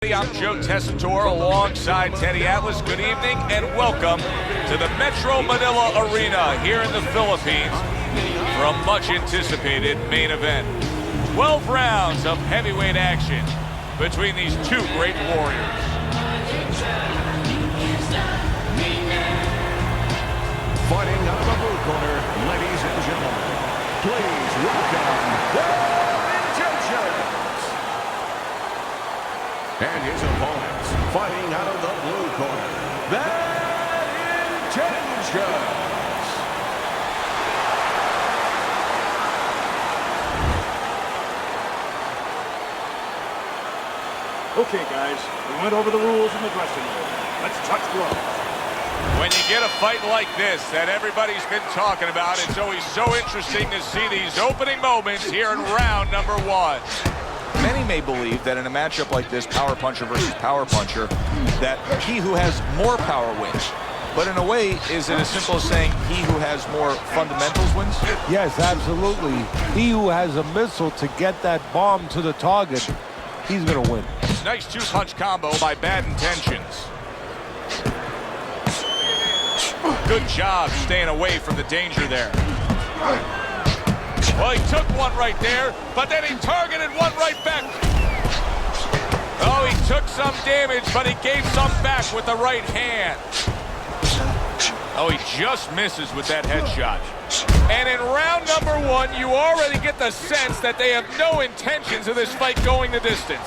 I'm Joe Tessitore alongside Teddy Atlas. Good evening and welcome to the Metro Manila Arena here in the Philippines for a much anticipated main event. 12 rounds of heavyweight action between these two great warriors. Fighting out of the blue corner, ladies and gentlemen, please welcome their intentions. And his opponents, fighting out of the blue corner, their intentions. Okay, guys, we went over the rules in the dressing room. Let's touch gloves. When you get a fight like this that everybody's been talking about, it's always so interesting to see these opening moments here in round number one. Many may believe that in a matchup like this, power puncher versus power puncher, that he who has more power wins. But in a way, is it as simple as saying he who has more fundamentals wins? Yes, absolutely. He who has a missile to get that bomb to the target, he's going to win. Nice two-punch combo by Bad Intentions. Good job staying away from the danger there. Well, he took one right there, but then he targeted one right back. Oh, he took some damage, but he gave some back with the right hand. Oh, he just misses with that headshot. And in round number one, you already get the sense that they have no intentions of this fight going the distance.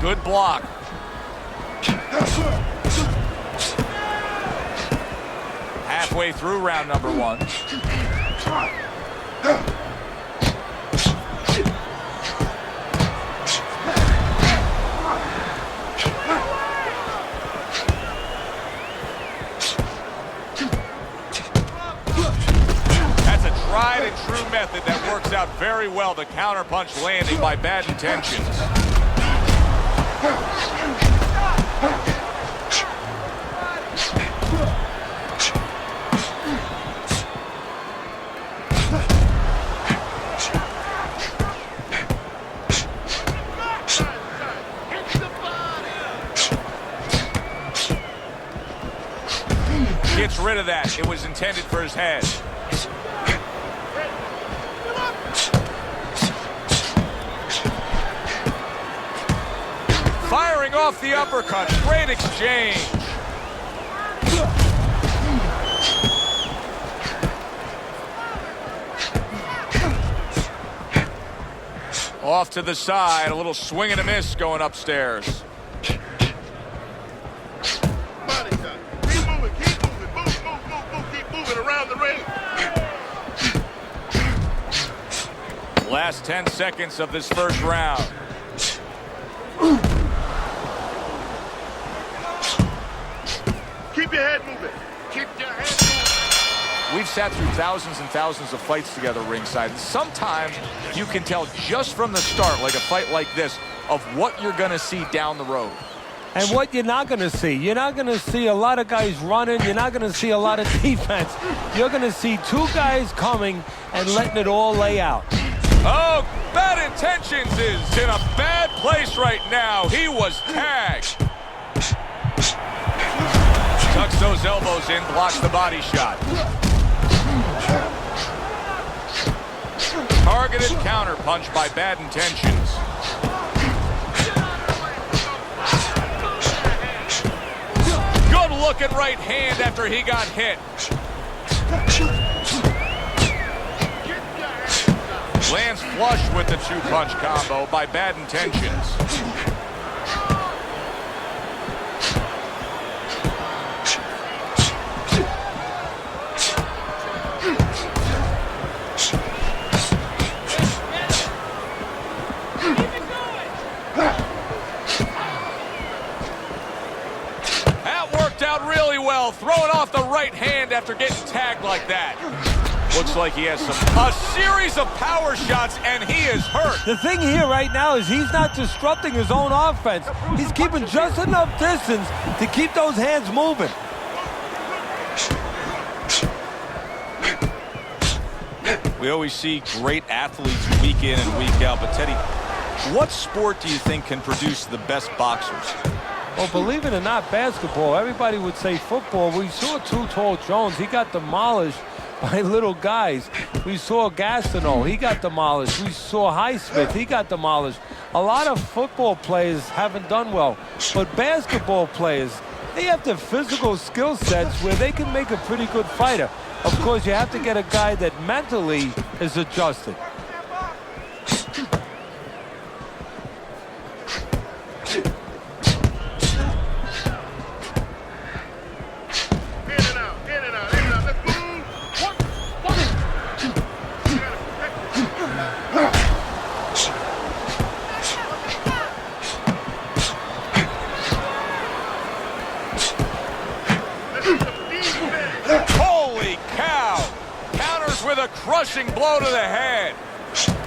Good block. Halfway through round number one. That's a tried and true method that works out very well. The counterpunch landing by Bad Intentions. Gets rid of that. It was intended for his head. Firing off the uppercut. Great exchange. Off to the side. A little swing and a miss going upstairs. Last 10 seconds of this first round. Keep your head moving. Keep your head moving. We've sat through thousands and thousands of fights together ringside. And sometimes you can tell just from the start, like a fight like this, of what you're going to see down the road. And what you're not going to see, you're not going to see a lot of guys running. You're not going to see a lot of defense. You're going to see two guys coming and letting it all lay out. Oh, Bad Intentions is in a bad place right now. He was tagged. Tucks those elbows in, blocks the body shot. Targeted counter punch by Bad Intentions. Good looking right hand after he got hit. Lands flush with the two-punch combo by Bad Intentions. out really well, throwing off the right hand after getting tagged like that. Looks like he has a series of power shots, and he is hurt. The thing here right now is he's not disrupting his own offense. He's keeping just enough distance to keep those hands moving. We always see great athletes week in and week out, but Teddy, what sport do you think can produce the best boxers? Well, believe it or not, basketball. Everybody would say football. We saw Too Tall Jones. He got demolished by little guys. We saw Gastineau. He got demolished. We saw Highsmith. He got demolished. A lot of football players haven't done well. But basketball players, they have the physical skill sets where they can make a pretty good fighter. Of course, you have to get a guy that mentally is adjusted. With a crushing blow to the head.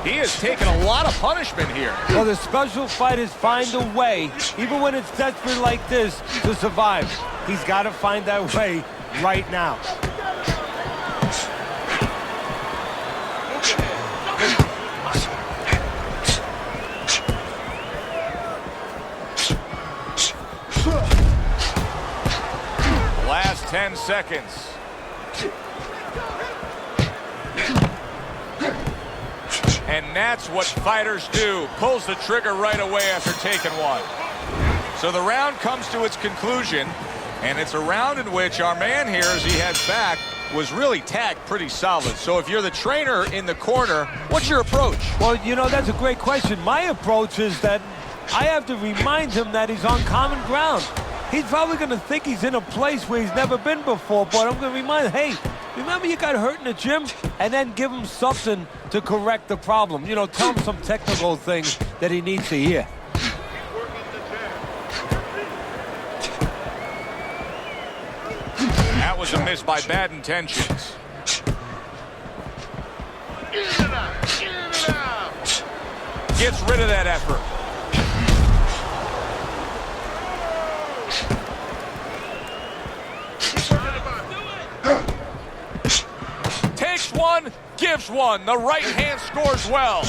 He has taken a lot of punishment here. Well, the special fighters find a way, even when it's desperate like this, to survive. He's got to find that way right now. Last 10 seconds. And that's what fighters do. Pulls the trigger right away after taking one. So the round comes to its conclusion, and it's a round in which our man here, as he heads back, was really tagged pretty solid. So if you're the trainer in the corner, what's your approach? Well, you know, that's a great question. My approach is that I have to remind him that he's on common ground. He's probably going to think he's in a place where he's never been before, but I'm going to remind him, hey, remember you got hurt in the gym? And then give him something to correct the problem. You know, tell him some technical things that he needs to hear. That was a miss by bad intentions. Gets rid of that effort. Takes one, gives one. The right hand scores well.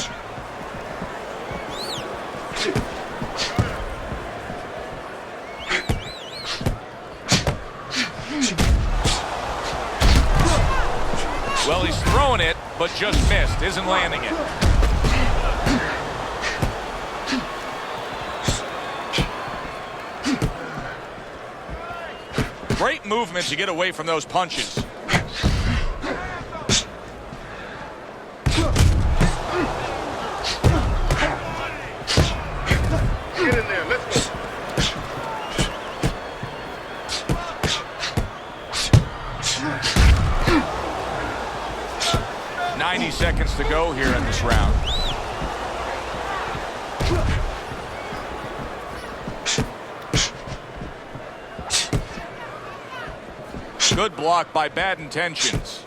Well, he's throwing it, but just missed. Isn't landing it. Great movement to get away from those punches. Get in there, let's go. 90 seconds to go here in this round. Good block by bad intentions.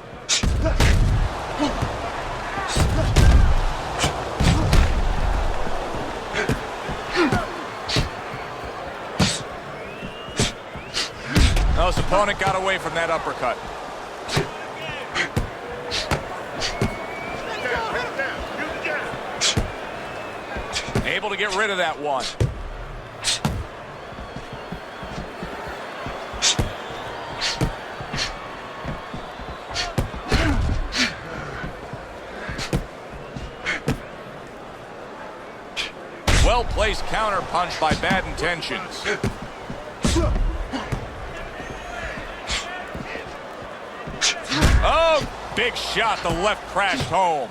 Well, his opponent got away from that uppercut. Able to get rid of that one. Well-placed counter punch by bad intentions. Oh, big shot. The left crashed home.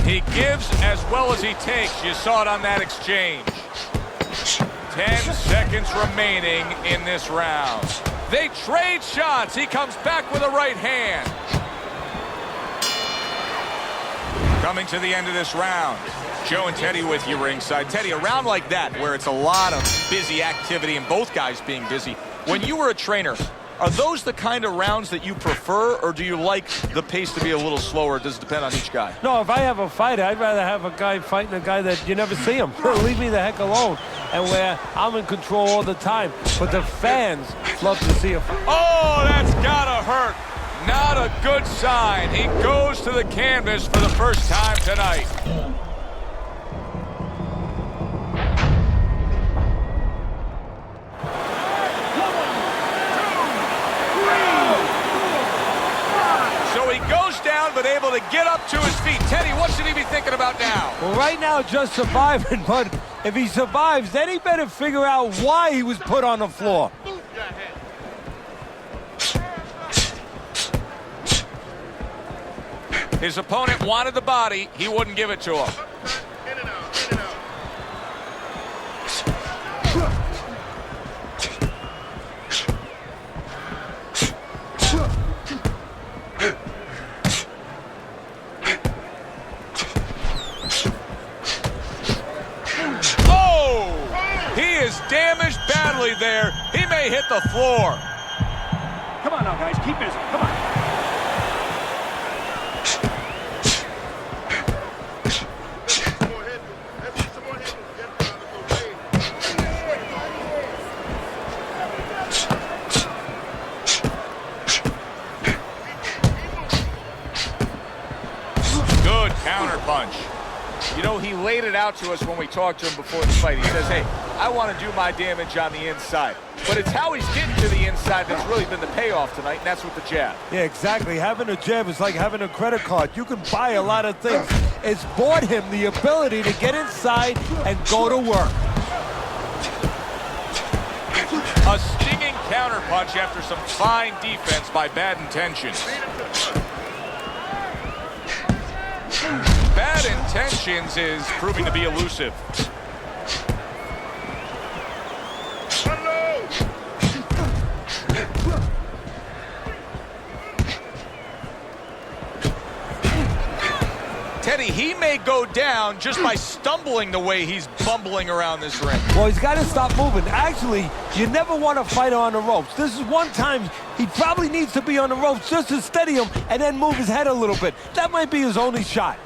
He gives as well as he takes. You saw it on that exchange. 10 seconds remaining in this round. They trade shots. He comes back with a right hand. Coming to the end of this round. Joe and Teddy with you ringside. Teddy, a round like that where it's a lot of busy activity and both guys being busy. When you were a trainer, are those the kind of rounds that you prefer, or do you like the pace to be a little slower? Does it depend on each guy? No, if I have a fight, I'd rather have a guy fighting a guy that you never see him. Leave me the heck alone. And where I'm in control all the time. But the fans love to see a fight. Oh, that's gotta hurt. Not a good sign. He goes to the canvas for the first time tonight. But able to get up to his feet. Teddy, what should he be thinking about now? Well, right now, just surviving. But if he survives, then he better figure out why he was put on the floor. His opponent wanted the body. He wouldn't give it to him. Damaged badly there. He may hit the floor. Come on now, guys. Keep busy. Come on. Good counter punch. You know, he laid it out to us when we talked to him before the fight. He says, hey, I want to do my damage on the inside. But it's how he's getting to the inside that's really been the payoff tonight, and that's with the jab. Yeah, exactly. Having a jab is like having a credit card. You can buy a lot of things. It's bought him the ability to get inside and go to work. A stinging counter punch after some fine defense by Bad Intentions. Bad Intentions is proving to be elusive. Teddy, he may go down just by stumbling the way he's bumbling around this ring. Well, he's got to stop moving. Actually, you never want to fight on the ropes. This is one time he probably needs to be on the ropes just to steady him and then move his head a little bit. That might be his only shot.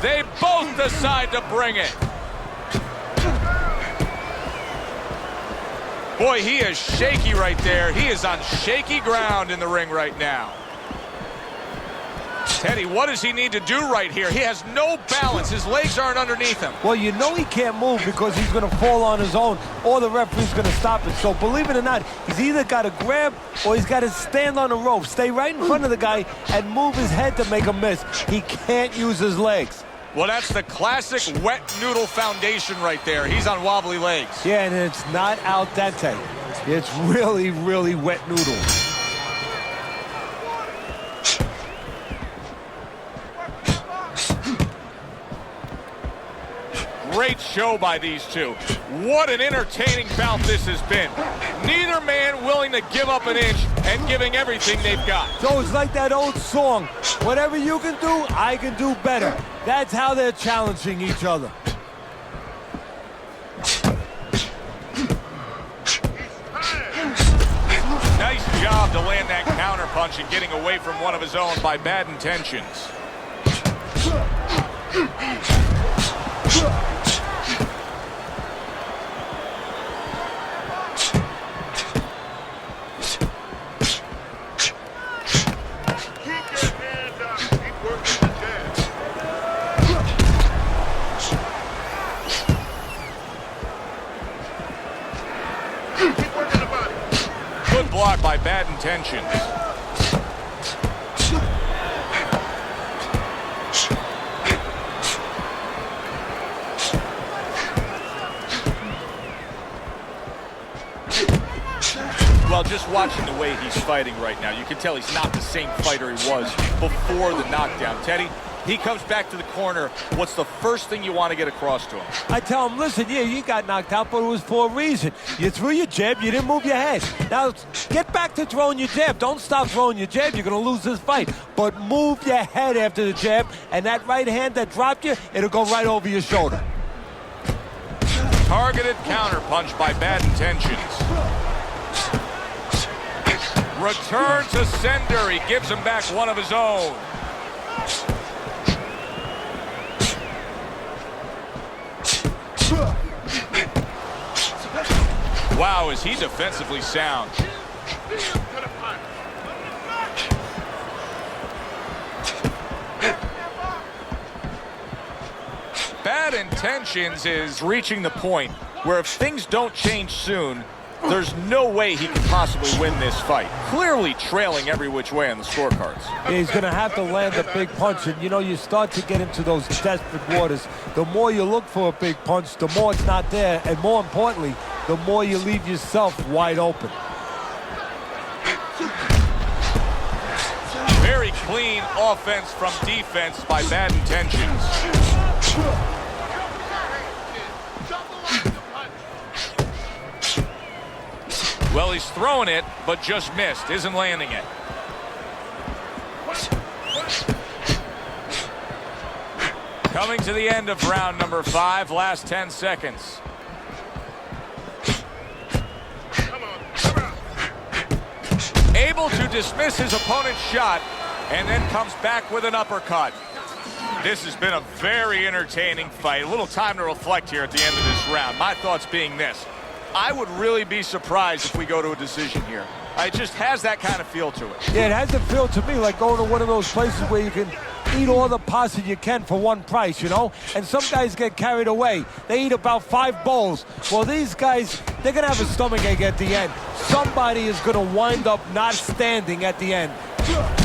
They both decide to bring it. Boy, he is shaky right there. He is on shaky ground in the ring right now. Teddy, what does he need to do right here? He has no balance. His legs aren't underneath him. Well, you know he can't move because he's going to fall on his own or the referee's going to stop it. So believe it or not, he's either got to grab or he's got to stand on the rope, stay right in front of the guy and move his head to make a miss. He can't use his legs. Well, that's the classic wet noodle foundation right there. He's on wobbly legs. Yeah, and it's not al dente. It's really, really wet noodle. Great show by these two. What an entertaining bout this has been. Neither man willing to give up an inch and giving everything they've got. So it's like that old song, whatever you can do, I can do better. That's how they're challenging each other. Nice job to land that counter punch and getting away from one of his own by Bad Intentions. Good block by Bad Intentions. Well, just watching the way he's fighting right now, you can tell he's not the same fighter he was before the knockdown. Teddy, he comes back to the corner, what's the first thing you want to get across to him? I tell him, listen, yeah, you got knocked out, but it was for a reason. You threw your jab, you didn't move your head. Now, get back to throwing your jab. Don't stop throwing your jab. You're going to lose this fight. But move your head after the jab, and that right hand that dropped you, it'll go right over your shoulder. Targeted counterpunch by Bad Intentions. Return to sender. He gives him back one of his own. Wow, is he defensively sound. Bad Intentions is reaching the point where if things don't change soon, there's no way he can possibly win this fight. Clearly trailing every which way on the scorecards. Yeah, he's going to have to land a big punch, and, you know, you start to get into those desperate waters. The more you look for a big punch, the more it's not there, and more importantly, the more you leave yourself wide open. Very clean offense from defense by Bad Intentions. Well, he's throwing it, but just missed. Isn't landing it. Coming to the end of round number 5, last 10 seconds. Able to dismiss his opponent's shot, and then comes back with an uppercut. This has been a very entertaining fight. A little time to reflect here at the end of this round. My thoughts being this. I would really be surprised if we go to a decision here. It just has that kind of feel to it. Yeah, it has a feel to me like going to one of those places where you can eat all the pasta you can for one price, you know? And some guys get carried away. They eat about 5 bowls. Well, these guys, they're going to have a stomachache at the end. Somebody is going to wind up not standing at the end.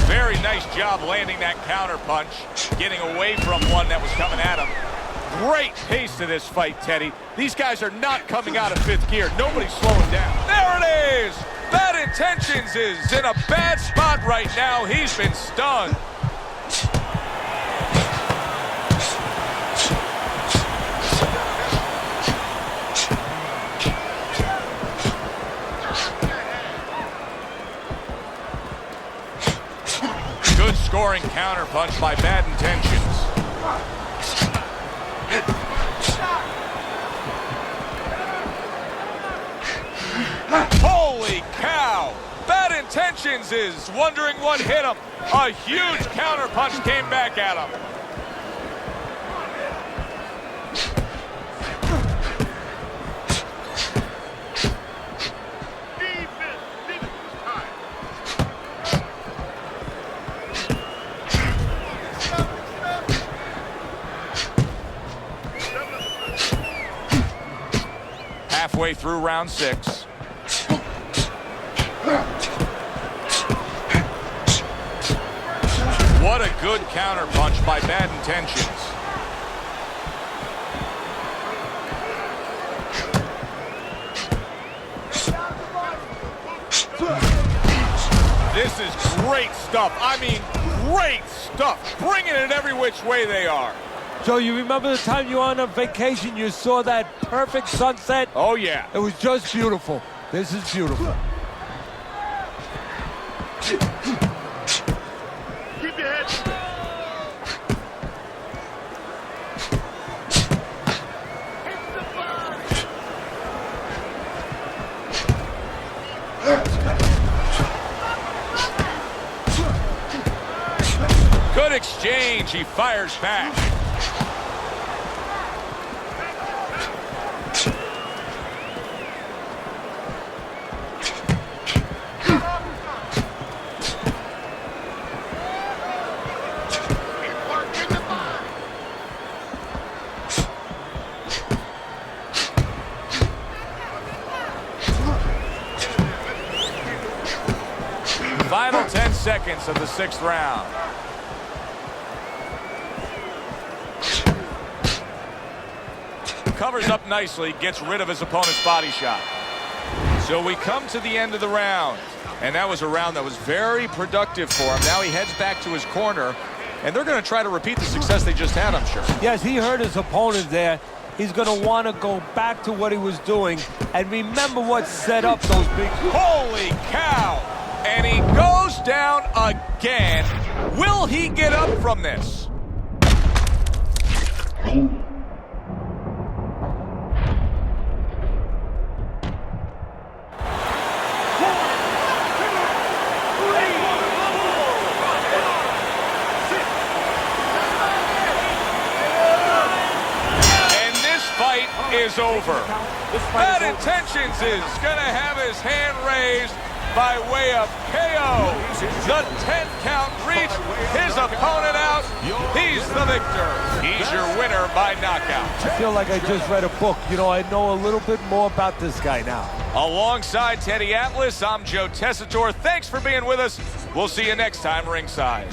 Very nice job landing that counter punch, getting away from one that was coming at him. Great pace to this fight, Teddy. These guys are not coming out of 5th gear. Nobody's slowing down. There it is! Bad Intentions is in a bad spot right now. He's been stunned. Good scoring counterpunch by Bad Intentions. Holy cow! Bad Intentions is wondering what hit him. A huge counterpunch came back at him. Halfway through round 6. What a good counterpunch by Bad Intentions. This is great stuff. I mean, great stuff. Bringing it every which way they are. Joe, you remember the time you were on a vacation, you saw that perfect sunset? Oh, yeah. It was just beautiful. This is beautiful. Keep your head. Good exchange. He fires back. Final 10 seconds of the 6th round. Covers up nicely, gets rid of his opponent's body shot. So we come to the end of the round. And that was a round that was very productive for him. Now he heads back to his corner. and they're going to try to repeat the success they just had, I'm sure. Yes, he hurt his opponent there. He's going to want to go back to what he was doing and remember what set up those big... Holy cow! And he goes down again. Will he get up from this? Is over. Bad Intentions is going to have his hand raised by way of KO. The 10 count reached his opponent out. He's the victor. He's your winner by knockout. I feel like I just read a book. You know, I know a little bit more about this guy now. Alongside Teddy Atlas, I'm Joe Tessitore. Thanks for being with us. We'll see you next time ringside.